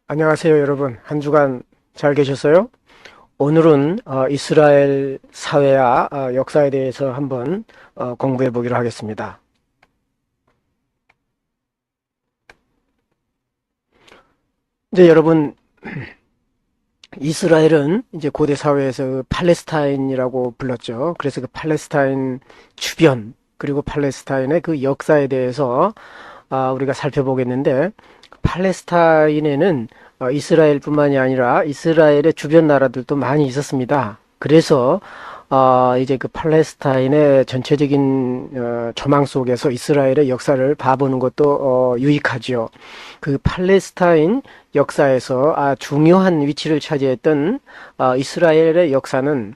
안녕하세요, 여러분. 한 주간 잘 계셨어요? 오늘은 이스라엘 사회와 역사에 대해서 한번 공부해 보기로 하겠습니다. 이제 여러분, 이스라엘은 이제 고대 사회에서 팔레스타인이라고 불렀죠. 그래서 그 팔레스타인 주변, 그리고 팔레스타인의 그 역사에 대해서 우리가 살펴보겠는데, 팔레스타인에는 이스라엘뿐만이 아니라 이스라엘의 주변 나라들도 많이 있었습니다. 그래서 이제 그 팔레스타인의 전체적인 조망 속에서 이스라엘의 역사를 봐보는 것도 유익하지요. 그 팔레스타인 역사에서 중요한 위치를 차지했던 이스라엘의 역사는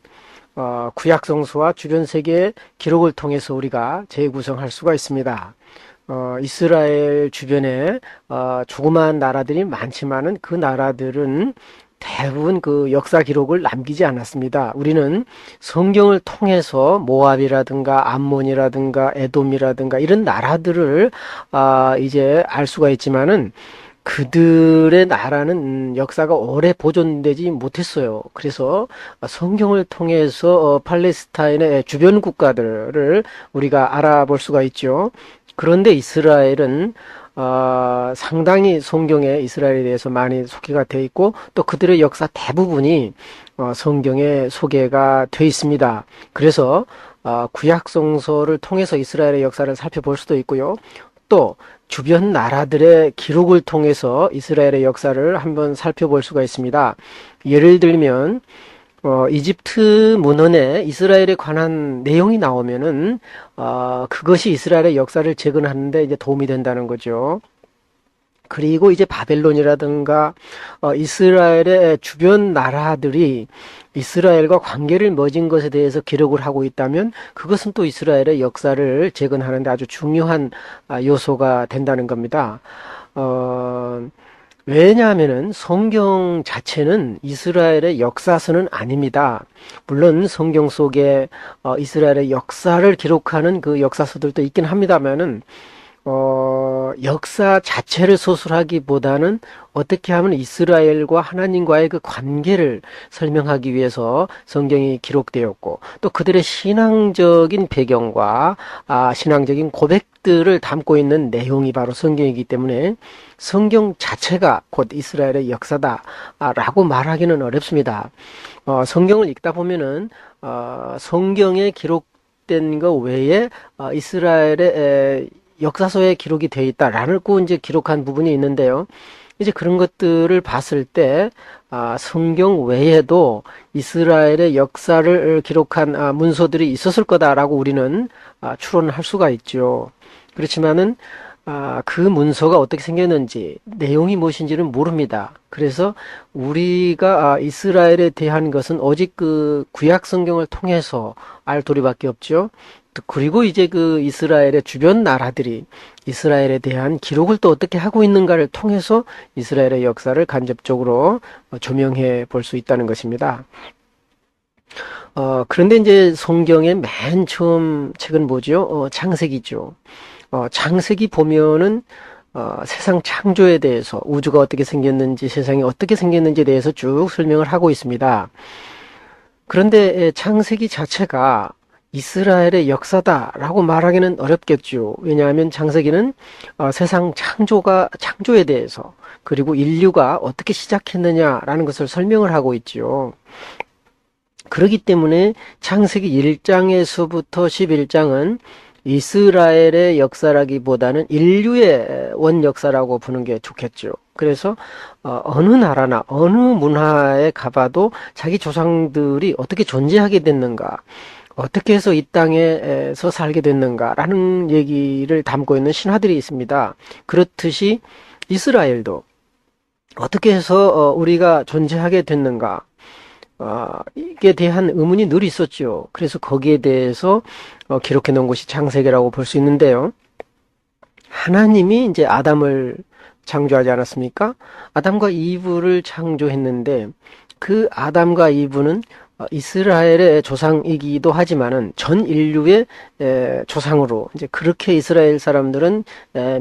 구약 성서와 주변 세계의 기록을 통해서 우리가 재구성할 수가 있습니다. 이스라엘 주변에 조그마한 나라들이 많지만은 그 나라들은 대부분 그 역사 기록을 남기지 않았습니다. 우리는 성경을 통해서 모압이라든가 암몬이라든가 에돔이라든가 이런 나라들을 이제 알 수가 있지만은 그들의 나라는 역사가 오래 보존되지 못했어요. 그래서 성경을 통해서 팔레스타인의 주변 국가들을 우리가 알아볼 수가 있죠. 그런데 이스라엘은 상당히 성경에 이스라엘에 대해서 많이 소개가 되어 있고 또 그들의 역사 대부분이 성경에 소개가 되어 있습니다. 그래서 구약 성서를 통해서 이스라엘의 역사를 살펴볼 수도 있고요. 또 주변 나라들의 기록을 통해서 이스라엘의 역사를 한번 살펴볼 수가 있습니다. 예를 들면 이집트 문헌에 이스라엘에 관한 내용이 나오면은 그것이 이스라엘의 역사를 재건하는데 이제 도움이 된다는 거죠. 그리고 이제 바벨론이라든가 이스라엘의 주변 나라들이 이스라엘과 관계를 맺은 것에 대해서 기록을 하고 있다면 그것은 또 이스라엘의 역사를 재건하는데 아주 중요한 요소가 된다는 겁니다. 왜냐하면은 성경 자체는 이스라엘의 역사서는 아닙니다. 물론 성경 속에 이스라엘의 역사를 기록하는 그 역사서들도 있긴 합니다만은 역사 자체를 소설하기보다는 어떻게 하면 이스라엘과 하나님과의 그 관계를 설명하기 위해서 성경이 기록되었고 또 그들의 신앙적인 배경과 신앙적인 고백들을 담고 있는 내용이 바로 성경이기 때문에 성경 자체가 곧 이스라엘의 역사다라고 말하기는 어렵습니다. 성경을 읽다 보면은 성경에 기록된 것 외에 이스라엘의 역사서에 기록이 되어 있다라고 이제 기록한 부분이 있는데요. 이제 그런 것들을 봤을 때 성경 외에도 이스라엘의 역사를 기록한 문서들이 있었을 거다라고 우리는 추론을 할 수가 있죠. 그렇지만은 그 문서가 어떻게 생겼는지 내용이 무엇인지는 모릅니다. 그래서 우리가 이스라엘에 대한 것은 오직 그 구약 성경을 통해서 알 도리밖에 없죠. 그리고 이제 그 이스라엘의 주변 나라들이 이스라엘에 대한 기록을 또 어떻게 하고 있는가를 통해서 이스라엘의 역사를 간접적으로 조명해 볼 수 있다는 것입니다. 그런데 이제 성경의 맨 처음 책은 뭐죠? 창세기죠. 창세기 보면은 세상 창조에 대해서 우주가 어떻게 생겼는지 세상이 어떻게 생겼는지에 대해서 쭉 설명을 하고 있습니다. 그런데 창세기 자체가 이스라엘의 역사다라고 말하기는 어렵겠죠. 왜냐하면 창세기는 세상 창조에 대해서 그리고 인류가 어떻게 시작했느냐라는 것을 설명을 하고 있죠. 그렇기 때문에 창세기 1장에서부터 11장은 이스라엘의 역사라기보다는 인류의 원역사라고 보는 게 좋겠죠. 그래서 어느 나라나 어느 문화에 가봐도 자기 조상들이 어떻게 존재하게 됐는가, 어떻게 해서 이 땅에서 살게 됐는가라는 얘기를 담고 있는 신화들이 있습니다. 그렇듯이 이스라엘도 어떻게 해서 우리가 존재하게 됐는가, 이게 대한 의문이 늘 있었죠. 그래서 거기에 대해서 기록해 놓은 것이 창세기라고 볼 수 있는데요. 하나님이 이제 아담을 창조하지 않았습니까? 아담과 이브를 창조했는데 그 아담과 이브는 이스라엘의 조상이기도 하지만은 전 인류의 조상으로 이제 그렇게 이스라엘 사람들은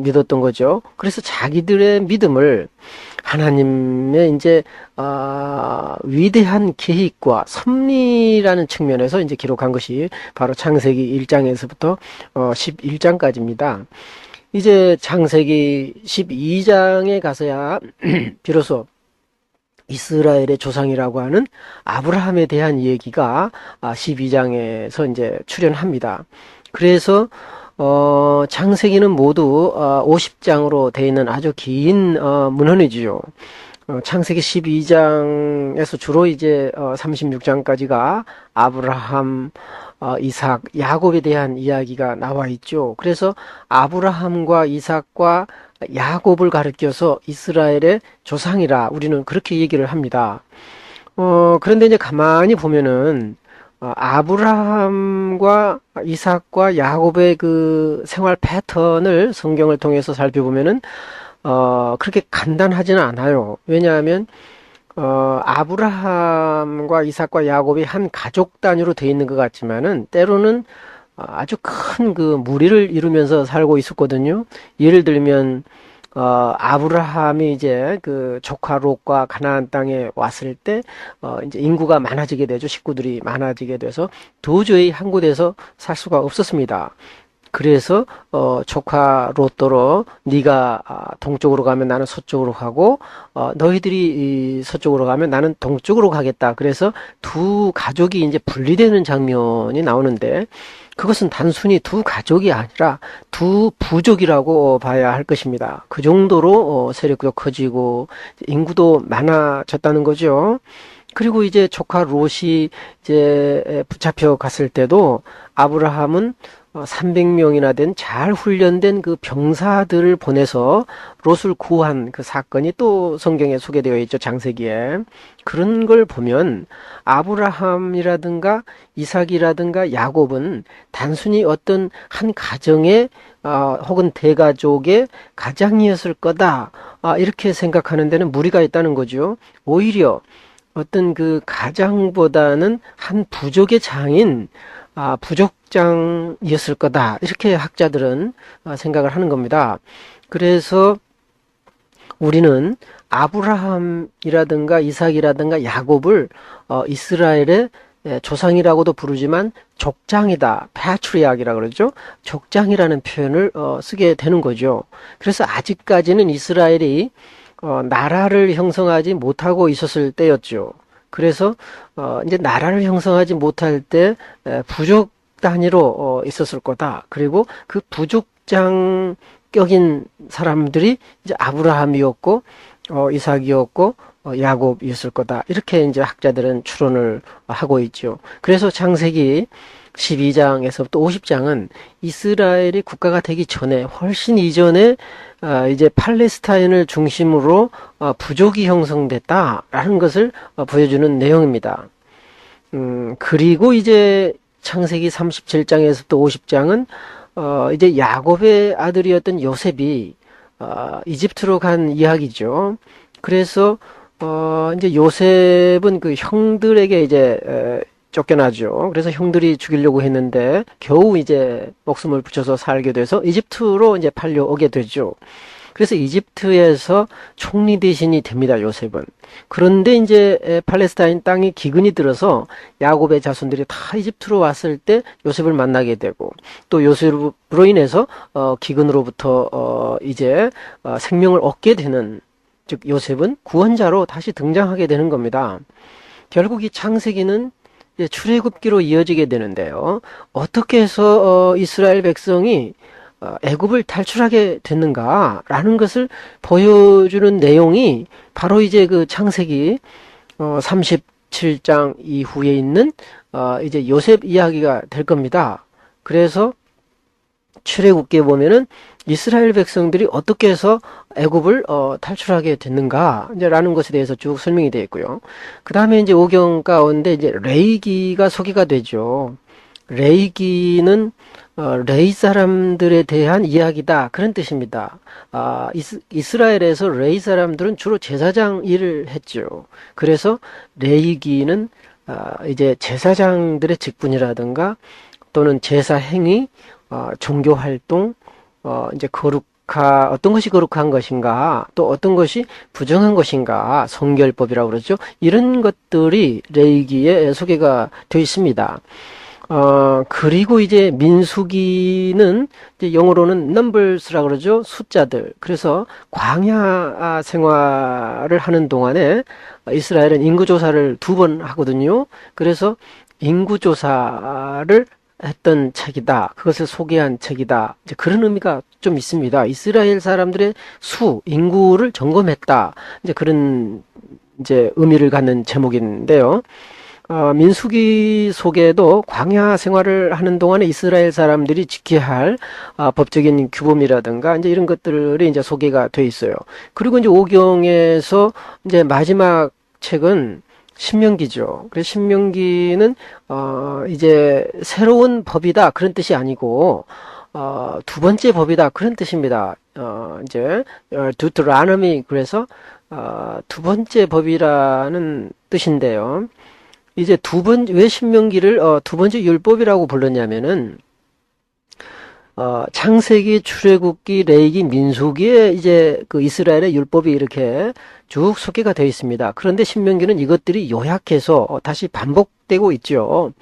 믿었던 거죠. 그래서 자기들의 믿음을 하나님의 이제 위대한 계획과 섭리라는 측면에서 이제 기록한 것이 바로 창세기 1장에서부터 11장까지입니다. 이제 창세기 12장에 가서야 비로소 이스라엘의 조상이라고 하는 아브라함에 대한 얘기가 12장에서 이제 출현합니다. 그래서 창세기는 모두 50장으로 되어 있는 아주 긴 문헌이지요. 창세기 12장에서 주로 이제 36장까지가 아브라함, 이삭, 야곱에 대한 이야기가 나와 있죠. 그래서 아브라함과 이삭과 야곱을 가리켜서 이스라엘의 조상이라 우리는 그렇게 얘기를 합니다. 그런데 이제 가만히 보면은 아브라함과 이삭과 야곱의 그 생활 패턴을 성경을 통해서 살펴보면은 그렇게 간단하지는 않아요. 왜냐하면 아브라함과 이삭과 야곱이 한 가족 단위로 되어 있는 것 같지만은 때로는 아주 큰 그 무리를 이루면서 살고 있었거든요. 예를 들면 아브라함이 이제 그 조카 롯과 가나안 땅에 왔을 때 이제 인구가 많아지게 되죠. 식구들이 많아지게 돼서 도저히 한 곳에서 살 수가 없었습니다. 그래서 조카 롯더러 네가 동쪽으로 가면 나는 서쪽으로 가고 너희들이 서쪽으로 가면 나는 동쪽으로 가겠다. 그래서 두 가족이 이제 분리되는 장면이 나오는데 그것은 단순히 두 가족이 아니라 두 부족이라고 봐야 할 것입니다. 그 정도로 세력도 커지고 인구도 많아졌다는 거죠. 그리고 이제 조카 롯이 이제 붙잡혀 갔을 때도 아브라함은 300명이나 된 잘 훈련된 그 병사들을 보내서 롯을 구한 그 사건이 또 성경에 소개되어 있죠. 창세기에. 그런 걸 보면 아브라함이라든가 이삭이라든가 야곱은 단순히 어떤 한 가정의 혹은 대가족의 가장이었을 거다. 이렇게 생각하는 데는 무리가 있다는 거죠. 오히려 어떤 그 가장보다는 한 부족의 장인 부족장이었을 거다. 이렇게 학자들은 생각을 하는 겁니다. 그래서 우리는 아브라함이라든가 이삭이라든가 야곱을 이스라엘의 조상이라고도 부르지만 족장이다. 패트리악이라고 그러죠. 족장이라는 표현을 쓰게 되는 거죠. 그래서 아직까지는 이스라엘이 나라를 형성하지 못하고 있었을 때였죠. 그래서 이제 나라를 형성하지 못할 때 부족 단위로 있었을 거다. 그리고 그 부족장격인 사람들이 이제 아브라함이었고 이삭이었고 야곱이었을 거다. 이렇게 이제 학자들은 추론을 하고 있죠. 그래서 창세기 12장에서부터 50장은 이스라엘이 국가가 되기 전에 훨씬 이전에 이제 팔레스타인을 중심으로 부족이 형성됐다라는 것을 보여주는 내용입니다. 그리고 이제 창세기 37장에서부터 50장은 이제 야곱의 아들이었던 요셉이 이집트로 간 이야기죠. 그래서 이제 요셉은 그 형들에게 이제 쫓겨나죠. 그래서 형들이 죽이려고 했는데 겨우 이제 목숨을 붙여서 살게 돼서 이집트로 이제 팔려오게 되죠. 그래서 이집트에서 총리 대신이 됩니다, 요셉은. 그런데 이제 팔레스타인 땅에 기근이 들어서 야곱의 자손들이 다 이집트로 왔을 때 요셉을 만나게 되고 또 요셉으로 인해서 기근으로부터 이제 생명을 얻게 되는, 즉 요셉은 구원자로 다시 등장하게 되는 겁니다. 결국 이 창세기는 출애굽기로 이어지게 되는데요. 어떻게 해서 이스라엘 백성이 애굽을 탈출하게 됐는가라는 것을 보여주는 내용이 바로 이제 그 창세기 37장 이후에 있는 이제 요셉 이야기가 될 겁니다. 그래서 출애굽기에 보면은 이스라엘 백성들이 어떻게 해서 애굽을 탈출하게 됐는가 이제라는 것에 대해서 쭉 설명이 되어 있고요. 그 다음에 이제 오경 가운데 이제 레이기가 소개가 되죠. 레이기는 레이 사람들에 대한 이야기다, 그런 뜻입니다. 이스라엘에서 레이 사람들은 주로 제사장 일을 했죠. 그래서 레이기는 이제 제사장들의 직분이라든가 또는 제사 행위, 종교 활동, 이제 거룩 어떤 것이 거룩한 것인가, 또 어떤 것이 부정한 것인가, 성결법이라고 그러죠. 이런 것들이 레위기에 소개가 되어 있습니다. 그리고 이제 민수기는 이제 영어로는 numbers라고 그러죠. 숫자들. 그래서 광야 생활을 하는 동안에 이스라엘은 인구조사를 2번 하거든요. 그래서 인구조사를 했던 책이다. 그것을 소개한 책이다. 이제 그런 의미가 좀 있습니다. 이스라엘 사람들의 인구를 점검했다. 이제 그런 이제 의미를 갖는 제목인데요. 민수기 속에도 광야 생활을 하는 동안에 이스라엘 사람들이 지켜야 할 법적인 규범이라든가 이제 이런 것들이 이제 소개가 돼 있어요. 그리고 이제 오경에서 이제 마지막 책은 신명기죠. 그래서 신명기는 이제 새로운 법이다 그런 뜻이 아니고 두 번째 법이다 그런 뜻입니다. 이제 두트라노미 그래서 두 번째 법이라는 뜻인데요. 이제 왜 신명기를 두 번째 율법이라고 불렀냐면은 창세기, 출애굽기, 레위기, 민수기에 이제 그 이스라엘의 율법이 이렇게 쭉 소개가 되어 있습니다. 그런데 신명기는 이것들이 요약해서 다시 반복되고 있죠.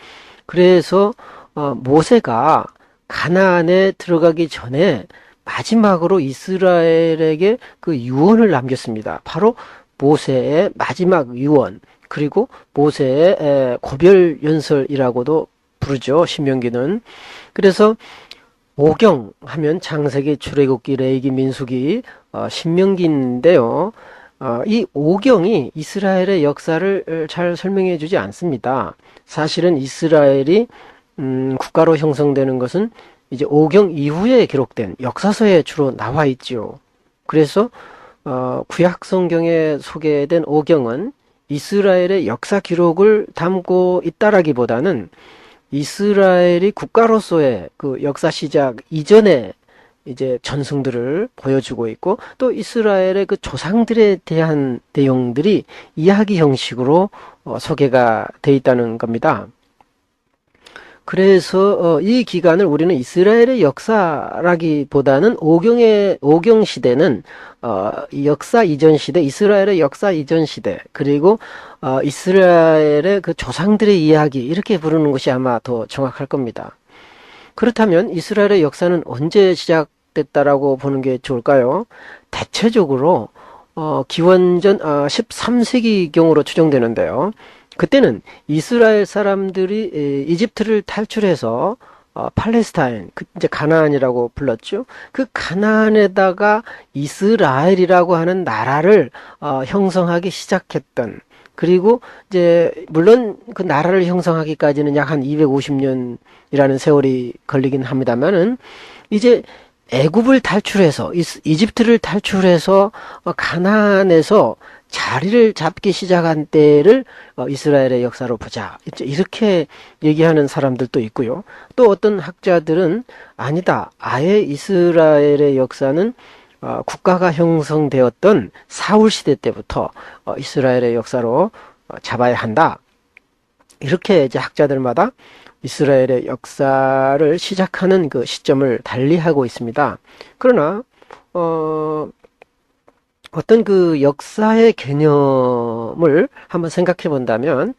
그래서 모세가 가나안에 들어가기 전에 마지막으로 이스라엘에게 그 유언을 남겼습니다. 바로 모세의 마지막 유언, 그리고 모세의 고별연설이라고도 부르죠. 신명기는. 그래서 오경 하면 창세기, 출애굽기, 레위기, 민수기, 신명기인데요. 이 오경이 이스라엘의 역사를 잘 설명해 주지 않습니다. 사실은 이스라엘이 국가로 형성되는 것은 이제 오경 이후에 기록된 역사서에 주로 나와 있죠. 그래서 구약 성경에 소개된 오경은 이스라엘의 역사 기록을 담고 있다라기보다는 이스라엘이 국가로서의 그 역사 시작 이전에 이제 전승들을 보여주고 있고 또 이스라엘의 그 조상들에 대한 내용들이 이야기 형식으로 소개가 돼 있다는 겁니다. 그래서 이 기간을 우리는 이스라엘의 역사라기보다는 오경 시대는 역사 이전 시대, 이스라엘의 역사 이전 시대, 그리고 이스라엘의 그 조상들의 이야기 이렇게 부르는 것이 아마 더 정확할 겁니다. 그렇다면 이스라엘의 역사는 언제 시작됐다라고 보는 게 좋을까요? 대체적으로 기원전 13세기경으로 추정되는데요. 그때는 이스라엘 사람들이 이집트를 탈출해서 팔레스타인, 이제 가나안이라고 불렀죠. 그 가나안에다가 이스라엘이라고 하는 나라를 형성하기 시작했던, 그리고 이제 물론 그 나라를 형성하기까지는 약 한 250년이라는 세월이 걸리긴 합니다만은 이제 애굽을 탈출해서 이집트를 탈출해서 가나안에서 자리를 잡기 시작한 때를 이스라엘의 역사로 보자. 이렇게 얘기하는 사람들도 있고요. 또 어떤 학자들은 아니다. 아예 이스라엘의 역사는 국가가 형성되었던 사울 시대 때부터 이스라엘의 역사로 잡아야 한다. 이렇게 이제 학자들마다 이스라엘의 역사를 시작하는 그 시점을 달리하고 있습니다. 그러나 어떤 그 역사의 개념을 한번 생각해 본다면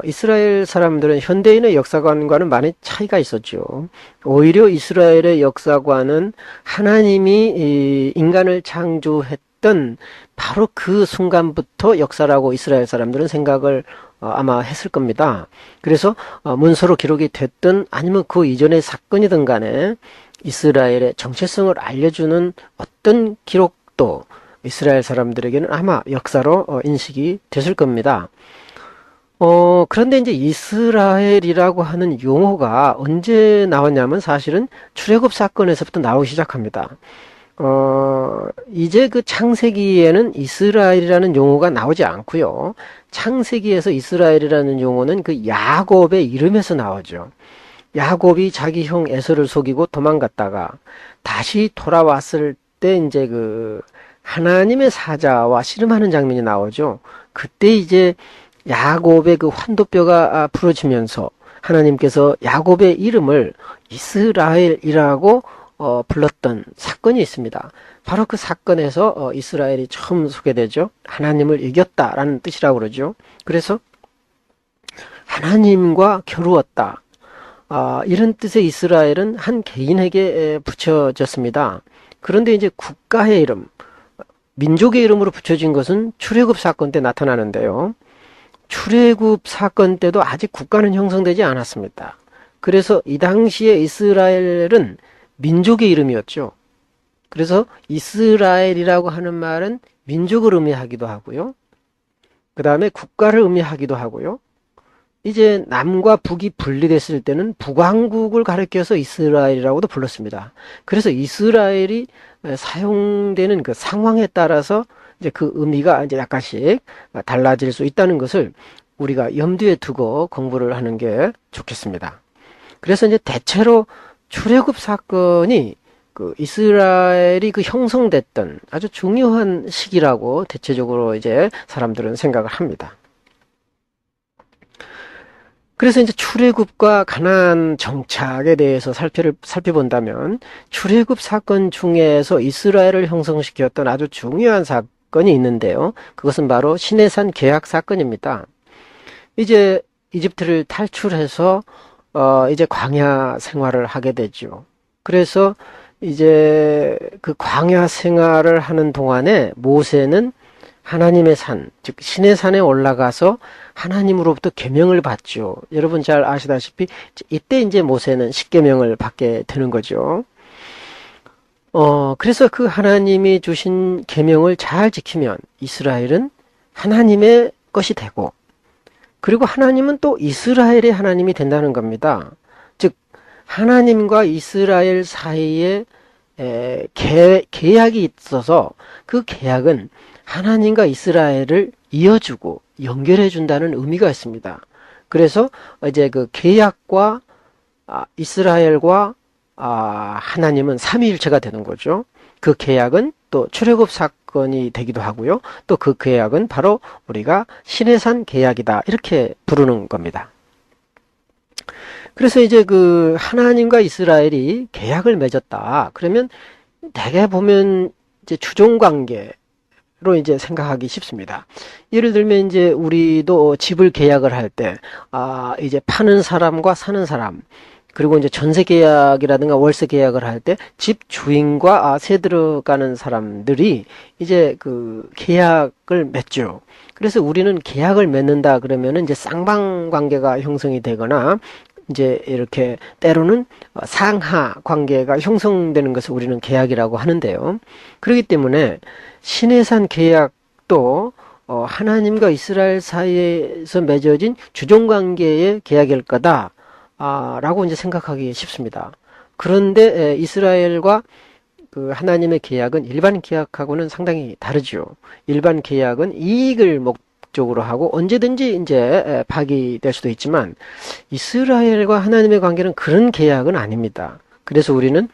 이스라엘 사람들은 현대인의 역사관과는 많이 차이가 있었죠. 오히려 이스라엘의 역사관은 하나님이 인간을 창조했던 바로 그 순간부터 역사라고 이스라엘 사람들은 생각을 아마 했을 겁니다. 그래서 문서로 기록이 됐든 아니면 그 이전의 사건이든 간에 이스라엘의 정체성을 알려주는 어떤 기록도 이스라엘 사람들에게는 아마 역사로 인식이 됐을 겁니다. 그런데 이제 이스라엘이라고 하는 용어가 언제 나왔냐면 사실은 출애굽 사건에서부터 나오기 시작합니다. 이제 그 창세기에는 이스라엘이라는 용어가 나오지 않고요. 창세기에서 이스라엘이라는 용어는 그 야곱의 이름에서 나오죠. 야곱이 자기 형 에서를 속이고 도망갔다가 다시 돌아왔을 때 이제 그 하나님의 사자와 씨름하는 장면이 나오죠. 그때 이제 야곱의 그 환도뼈가 부러지면서 하나님께서 야곱의 이름을 이스라엘이라고 불렀던 사건이 있습니다. 바로 그 사건에서 이스라엘이 처음 소개되죠. 하나님을 이겼다라는 뜻이라고 그러죠. 그래서 하나님과 겨루었다. 이런 뜻의 이스라엘은 한 개인에게 붙여졌습니다. 그런데 이제 국가의 이름, 민족의 이름으로 붙여진 것은 출애굽 사건 때 나타나는데요. 출애굽 사건 때도 아직 국가는 형성되지 않았습니다. 그래서 이 당시에 이스라엘은 민족의 이름이었죠. 그래서 이스라엘이라고 하는 말은 민족을 의미하기도 하고요. 그 다음에 국가를 의미하기도 하고요. 이제 남과 북이 분리됐을 때는 북왕국을 가리켜서 이스라엘이라고도 불렀습니다. 그래서 이스라엘이 사용되는 그 상황에 따라서 이제 그 의미가 이제 약간씩 달라질 수 있다는 것을 우리가 염두에 두고 공부를 하는 게 좋겠습니다. 그래서 이제 대체로 출애굽 사건이 그 이스라엘이 그 형성됐던 아주 중요한 시기라고 대체적으로 이제 사람들은 생각을 합니다. 그래서 이제 출애굽과 가나안 정착에 대해서 살펴본다면 출애굽 사건 중에서 이스라엘을 형성시켰던 아주 중요한 사건이 있는데요. 그것은 바로 시내산 계약 사건입니다. 이제 이집트를 탈출해서 이제 광야 생활을 하게 되죠. 그래서 이제 그 광야 생활을 하는 동안에 모세는 하나님의 산, 즉 신의 산에 올라가서 하나님으로부터 계명을 받죠. 여러분 잘 아시다시피 이때 이제 모세는 십계명을 받게 되는 거죠. 그래서 그 하나님이 주신 계명을 잘 지키면 이스라엘은 하나님의 것이 되고, 그리고 하나님은 또 이스라엘의 하나님이 된다는 겁니다. 즉 하나님과 이스라엘 사이에 계약이 있어서 그 계약은 하나님과 이스라엘을 이어주고 연결해 준다는 의미가 있습니다. 그래서 이제 그 계약과 이스라엘과 하나님은 삼위일체가 되는 거죠. 그 계약은 또 출애굽 사건이 되기도 하고요. 또 그 계약은 바로 우리가 시내산 계약이다, 이렇게 부르는 겁니다. 그래서 이제 그 하나님과 이스라엘이 계약을 맺었다. 그러면 대개 보면 이제 주종 관계로 이제 생각하기 쉽습니다. 예를 들면 이제 우리도 집을 계약을 할 때, 이제 파는 사람과 사는 사람, 그리고 이제 전세 계약이라든가 월세 계약을 할 때 집 주인과 세 들어가는 사람들이 이제 그 계약을 맺죠. 그래서 우리는 계약을 맺는다 그러면은 이제 쌍방 관계가 형성이 되거나 이제 이렇게 때로는 상하 관계가 형성되는 것을 우리는 계약이라고 하는데요. 그렇기 때문에 시내산 계약도 하나님과 이스라엘 사이에서 맺어진 주종관계의 계약일 거다 라고 이제 생각하기 쉽습니다. 그런데 이스라엘과 그 하나님의 계약은 일반 계약하고는 상당히 다르죠. 일반 계약은 이익을 목적으로 하고 언제든지 이제 파기될 수도 있지만 이스라엘과 하나님의 관계는 그런 계약은 아닙니다. 그래서 우리는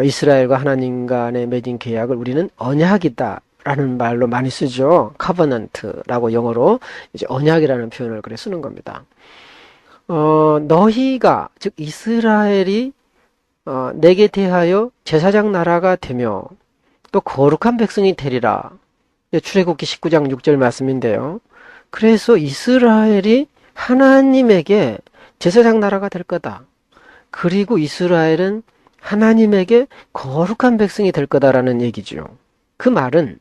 이스라엘과 하나님 간에 맺은 계약을 우리는 언약이다 라는 말로 많이 쓰죠. covenant라고 영어로 이제 언약이라는 표현을 그래 쓰는 겁니다. 너희가 즉 이스라엘이 내게 대하여 제사장 나라가 되며 또 거룩한 백성이 되리라. 출애굽기 19장 6절 말씀인데요. 그래서 이스라엘이 하나님에게 제사장 나라가 될 거다. 그리고 이스라엘은 하나님에게 거룩한 백성이 될 거다라는 얘기죠. 그 말은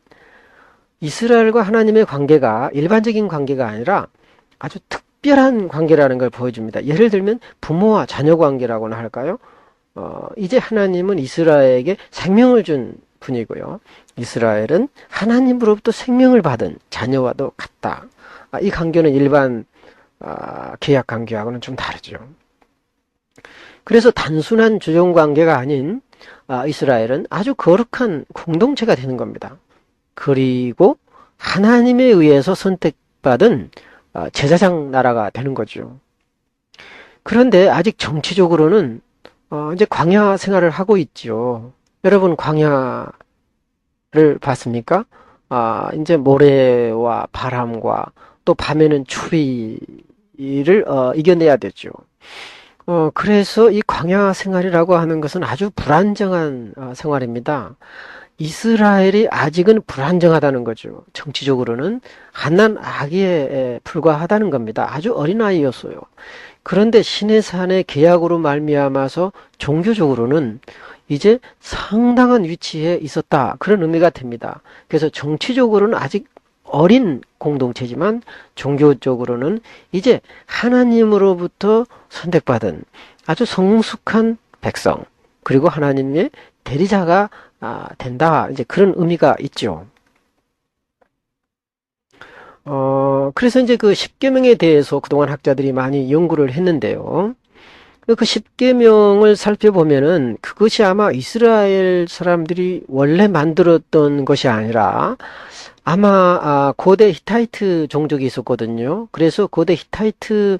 이스라엘과 하나님의 관계가 일반적인 관계가 아니라 아주 특별한 관계라는 걸 보여줍니다. 예를 들면 부모와 자녀 관계라고나 할까요? 이제 하나님은 이스라엘에게 생명을 준 분이고요. 이스라엘은 하나님으로부터 생명을 받은 자녀와도 같다. 이 관계는 일반 계약 관계하고는 좀 다르죠. 그래서 단순한 주종 관계가 아닌 이스라엘은 아주 거룩한 공동체가 되는 겁니다. 그리고 하나님에 의해서 선택받은 제사장 나라가 되는 거죠. 그런데 아직 정치적으로는 이제 광야 생활을 하고 있죠. 여러분 광야를 봤습니까? 이제 모래와 바람과 또 밤에는 추위를 이겨내야 되죠. 그래서 이 광야 생활이라고 하는 것은 아주 불안정한 생활입니다. 이스라엘이 아직은 불안정하다는 거죠. 정치적으로는 갓난 아기에 불과하다는 겁니다. 아주 어린아이였어요. 그런데 시내산의 계약으로 말미암아서 종교적으로는 이제 상당한 위치에 있었다. 그런 의미가 됩니다. 그래서 정치적으로는 아직 어린 공동체지만 종교적으로는 이제 하나님으로부터 선택받은 아주 성숙한 백성, 그리고 하나님의 대리자가 된다. 이제 그런 의미가 있죠. 그래서 이제 그 십계명에 대해서 그동안 학자들이 많이 연구를 했는데요. 그 십계명을 살펴보면은 그것이 아마 이스라엘 사람들이 원래 만들었던 것이 아니라 아마 고대 히타이트 종족이 있었거든요. 그래서 고대 히타이트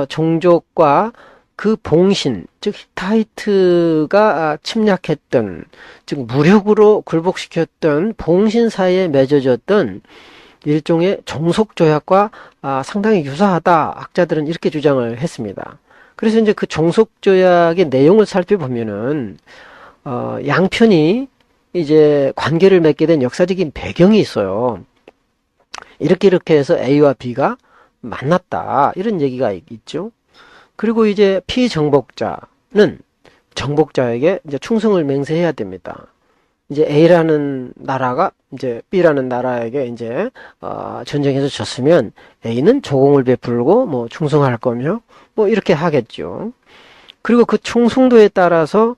종족과 그 봉신, 즉 히타이트가 침략했던, 즉 무력으로 굴복시켰던 봉신 사이에 맺어졌던 일종의 종속 조약과 상당히 유사하다. 학자들은 이렇게 주장을 했습니다. 그래서 이제 그 종속 조약의 내용을 살펴보면은 양편이 이제 관계를 맺게 된 역사적인 배경이 있어요. 이렇게 해서 A와 B가 만났다. 이런 얘기가 있죠. 그리고 이제 피정복자는 정복자에게 이제 충성을 맹세해야 됩니다. 이제 A라는 나라가 이제 B라는 나라에게 이제 전쟁에서 졌으면 A는 조공을 베풀고 뭐 충성할 거며 뭐 이렇게 하겠죠. 그리고 그 충성도에 따라서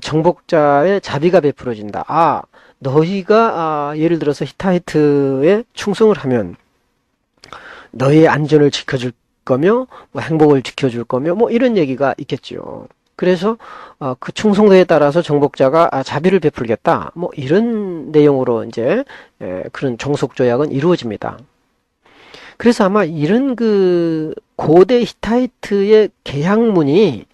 정복자의 자비가 베풀어진다. 너희가 예를 들어서 히타이트에 충성을 하면 너희의 안전을 지켜줄 거며 뭐 행복을 지켜줄 거며 뭐 이런 얘기가 있겠죠. 그래서 그 충성도에 따라서 정복자가 자비를 베풀겠다. 뭐 이런 내용으로 이제 그런 종속 조약은 이루어집니다. 그래서 아마 이런 그 고대 히타이트의 계약문이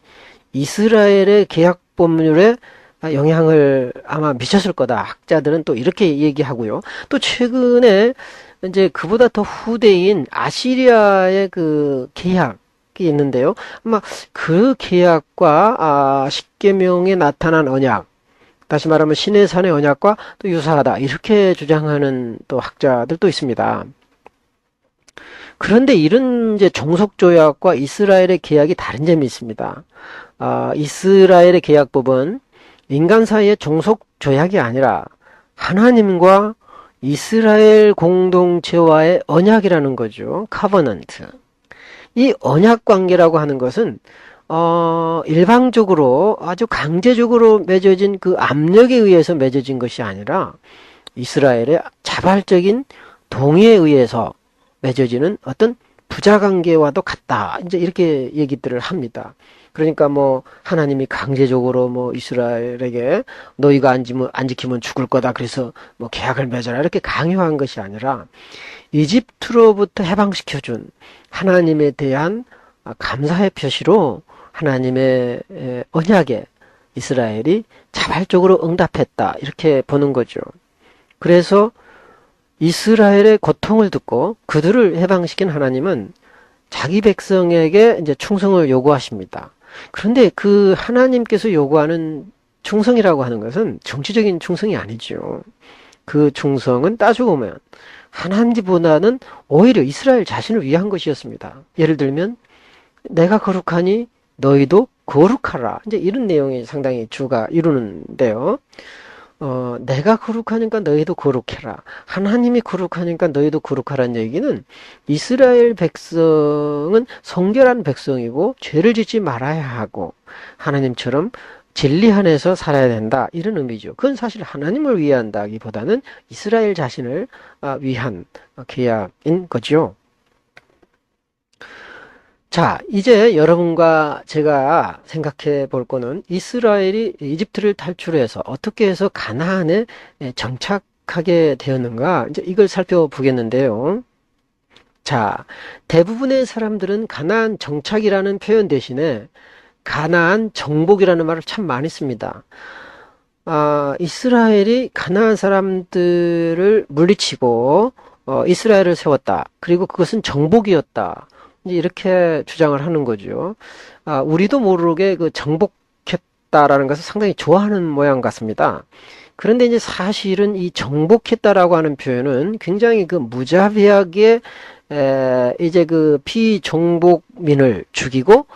이스라엘의 계약 법률에 영향을 아마 미쳤을 거다. 학자들은 또 이렇게 얘기하고요. 또 최근에 이제 그보다 더 후대인 아시리아의 그 계약이 있는데요. 아마 그 계약과 십계명에 나타난 언약, 다시 말하면 시내산의 언약과 또 유사하다. 이렇게 주장하는 또 학자들도 있습니다. 그런데 이런 이제 종속조약과 이스라엘의 계약이 다른 점이 있습니다. 이스라엘의 계약법은 인간 사이의 종속조약이 아니라 하나님과 이스라엘 공동체와의 언약이라는 거죠. 카버넌트. 이 언약 관계라고 하는 것은 일방적으로 아주 강제적으로 맺어진 그 압력에 의해서 맺어진 것이 아니라 이스라엘의 자발적인 동의에 의해서 맺어지는 어떤 부자관계와도 같다. 이제 이렇게 얘기들을 합니다. 그러니까 뭐 하나님이 강제적으로 뭐 이스라엘에게 너희가 안 지키면 죽을 거다. 그래서 뭐 계약을 맺어라. 이렇게 강요한 것이 아니라 이집트로부터 해방시켜준 하나님에 대한 감사의 표시로 하나님의 언약에 이스라엘이 자발적으로 응답했다. 이렇게 보는 거죠. 그래서 이스라엘의 고통을 듣고 그들을 해방시킨 하나님은 자기 백성에게 이제 충성을 요구하십니다. 그런데 그 하나님께서 요구하는 충성이라고 하는 것은 정치적인 충성이 아니죠. 그 충성은 따지고 보면 하나님보다는 오히려 이스라엘 자신을 위한 것이었습니다. 예를 들면 내가 거룩하니 너희도 거룩하라. 이제 이런 내용이 상당히 주가 이루는데요. 내가 거룩하니까 너희도 거룩해라. 하나님이 거룩하니까 너희도 거룩하라는 얘기는 이스라엘 백성은 성결한 백성이고 죄를 짓지 말아야 하고 하나님처럼 진리 안에서 살아야 된다. 이런 의미죠. 그건 사실 하나님을 위한다기보다는 이스라엘 자신을 위한 계약인 거죠. 자, 이제 여러분과 제가 생각해 볼 거는 이스라엘이 이집트를 탈출해서 어떻게 해서 가나안에 정착하게 되었는가, 이제 이걸 살펴보겠는데요. 자, 대부분의 사람들은 가나안 정착이라는 표현 대신에 가나안 정복이라는 말을 참 많이 씁니다. 이스라엘이 가나안 사람들을 물리치고 이스라엘을 세웠다. 그리고 그것은 정복이었다. 이제 이렇게 주장을 하는 거죠. 우리도 모르게 그 정복했다라는 것을 상당히 좋아하는 모양 같습니다. 그런데 이제 사실은 이 정복했다라고 하는 표현은 굉장히 그 무자비하게 이제 그 피정복민을 죽이고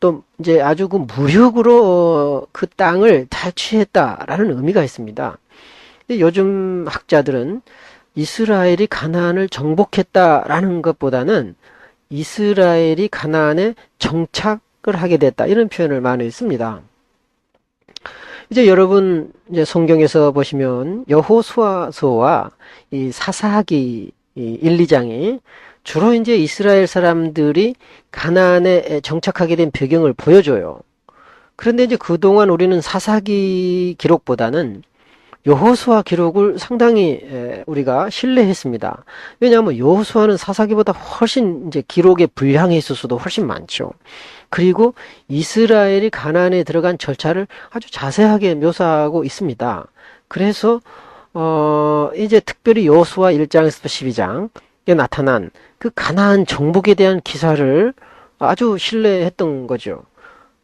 또 이제 아주 그 무력으로 그 땅을 탈취했다라는 의미가 있습니다. 요즘 학자들은 이스라엘이 가나안을 정복했다라는 것보다는 이스라엘이 가나안에 정착을 하게 됐다 이런 표현을 많이 씁니다. 이제 여러분 이제 성경에서 보시면 여호수아서와 이 사사기 1, 2장이 주로 이제 이스라엘 사람들이 가나안에 정착하게 된 배경을 보여줘요. 그런데 이제 그동안 우리는 사사기 기록보다는 여호수아 기록을 상당히 우리가 신뢰했습니다. 왜냐하면 여호수아는 사사기보다 훨씬 이제 기록의 분량에 있어서도 훨씬 많죠. 그리고 이스라엘이 가나안에 들어간 절차를 아주 자세하게 묘사하고 있습니다. 그래서 이제 특별히 여호수아 1장에서 12장에 나타난 그 가나안 정복에 대한 기사를 아주 신뢰했던 거죠.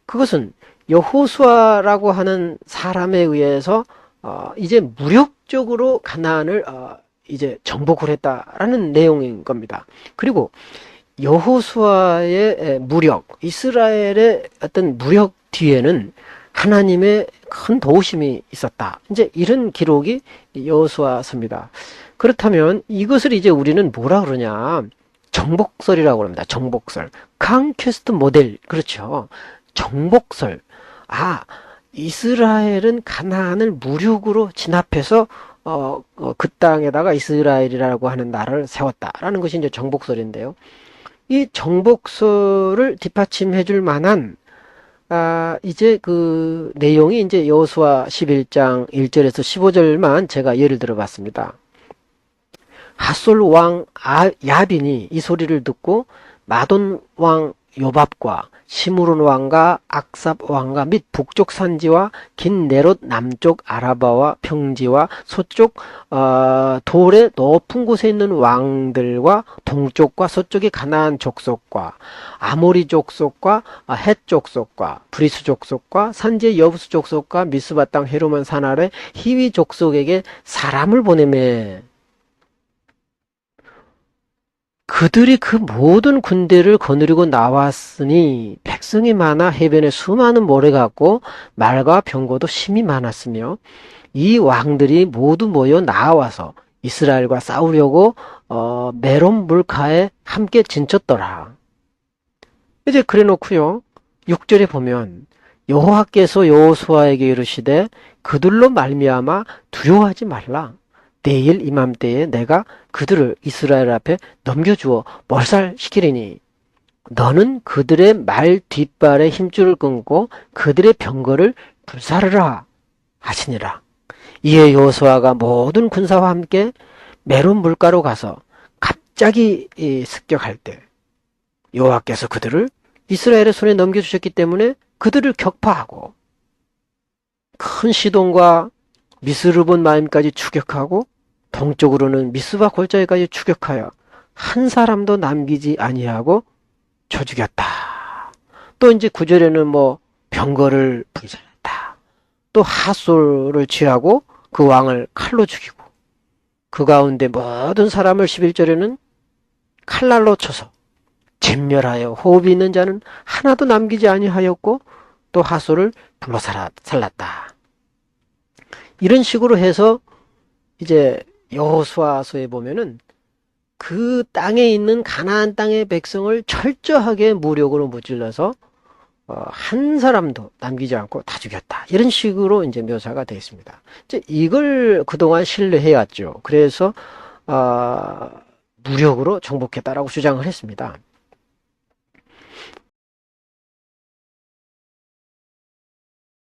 그것은 여호수아라고 하는 사람에 의해서 이제 무력적으로 가나안을 이제 정복을 했다라는 내용인 겁니다. 그리고 여호수아의 무력, 이스라엘의 어떤 무력 뒤에는 하나님의 큰 도우심이 있었다. 이제 이런 기록이 여호수아서입니다. 그렇다면 이것을 이제 우리는 뭐라 그러냐? 정복설이라고 합니다. 정복설. 컨퀘스트 모델. 그렇죠. 정복설. 이스라엘은 가나안을 무력으로 진압해서 그 땅에다가 이스라엘이라고 하는 나라를 세웠다라는 것이 이제 정복설인데요. 이 정복설을 뒷받침해 줄 만한 이제 그 내용이 이제 여호수아 11장 1절에서 15절만 제가 예를 들어 봤습니다. 핫솔 왕 야빈이 이 소리를 듣고 마돈 왕 요밥과 시므론 왕과 악삽 왕과 및 북쪽 산지와 긴 네롯 남쪽 아라바와 평지와 서쪽 돌의 높은 곳에 있는 왕들과 동쪽과 서쪽의 가나안 족속과 아모리 족속과 헷 족속과 브리스 족속과 산지의 여부스 족속과 미스바 땅 헤르몬 산 아래 히위 족속에게 사람을 보내매 그들이 그 모든 군대를 거느리고 나왔으니 백성이 많아 해변에 수많은 모래가 같고 말과 병거도 심히 많았으며 이 왕들이 모두 모여 나와서 이스라엘과 싸우려고 메론 물가에 함께 진쳤더라. 이제 그래 놓고요. 6절에 보면 여호와께서 여호수아에게 이르시되 그들로 말미암아 두려워하지 말라. 내일 이맘때에 내가 그들을 이스라엘 앞에 넘겨주어 몰살시키리니 너는 그들의 말 뒷발에 힘줄을 끊고 그들의 병거를 불사르라 하시니라. 이에 여호수아가 모든 군사와 함께 메론 물가로 가서 갑자기 습격할 때 여호와께서 그들을 이스라엘의 손에 넘겨주셨기 때문에 그들을 격파하고 큰 시돈과 미스르본 마임까지 추격하고 동쪽으로는 미스바 골짜기까지 추격하여 한 사람도 남기지 아니하고 쳐 죽였다. 또 이제 9절에는 뭐 병거를 불살했다. 또 핫솔을 취하고 그 왕을 칼로 죽이고 그 가운데 모든 사람을 11절에는 칼날로 쳐서 진멸하여 호흡이 있는 자는 하나도 남기지 아니하였고 또 핫솔을 불러 살랐다. 이런 식으로 해서 이제 여호수아서에 보면은 그 땅에 있는 가나안 땅의 백성을 철저하게 무력으로 무찔러서 한 사람도 남기지 않고 다 죽였다. 이런 식으로 이제 묘사가 되어 있습니다. 이제 이걸 그동안 신뢰해왔죠. 그래서 무력으로 정복했다라고 주장을 했습니다.